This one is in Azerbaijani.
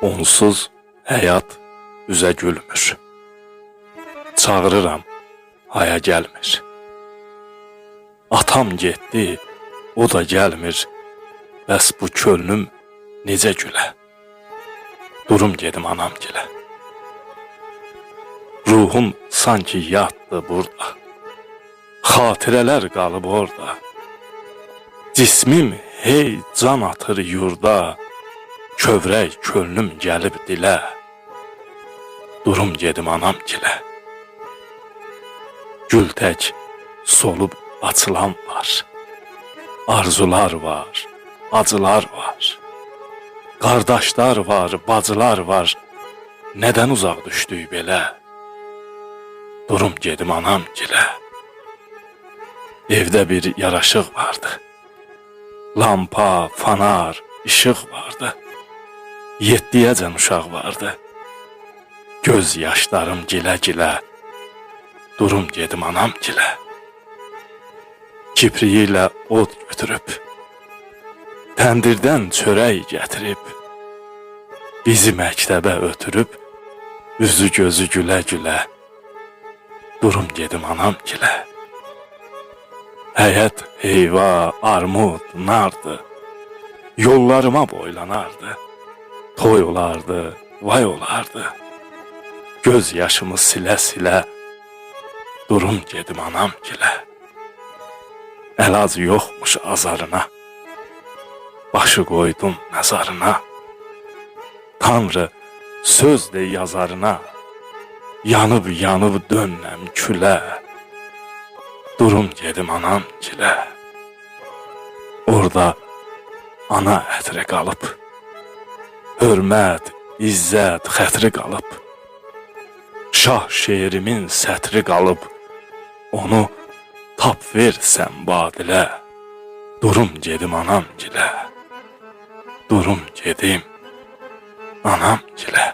Onsuz həyat üzə gülmür. Çağırıram, haya gəlmir. Atam getdi, o da gəlmir. Bəs bu könlüm necə gülə? Durum gedim anam gilə. Ruhum sanki yatdı burada. Xatirələr qalıb orada. Cismim hey can atır yurda. Kövrək könlüm gəlib dilə. Durum gedim anam gilə. Gül tək solub açılan var. Arzular var, acılar var. Qardaşlar var, bacılar var. Nədən uzaq düşdük belə? Durum gedim anam gilə. Evdə bir yaraşıq vardı. Lampa, fanar, işıq vardı. 7-yəcən uşaq vardı. Göz yaşlarım gilə-gilə. Durum gedim anam gilə. Kipriyi ilə od götürüb, təndirdən çörək gətirib, bizi məktəbə ötürüb, üzü gözü gülə-gülə. Durum gedim anam gilə. Həyət, heyva, armud, nardı, yollarıma boylanardı. Toy olardı, vay olardı. Göz yaşımı silə-silə. Durum gedim anam gilə. Əlac yoxmuş azarına. Başı qoydum məzarına. Tanrı söz de yazarına. Yanıb dönəm külə. Durum gedim anam gilə. Orada ana ətri qalıb. Hörmət, izzət, xətri qalıb. Şah şeirimin sətri qalıb. Onu tap versən badilə. Durum gedim anam gilə. Durum gedim anam gilə.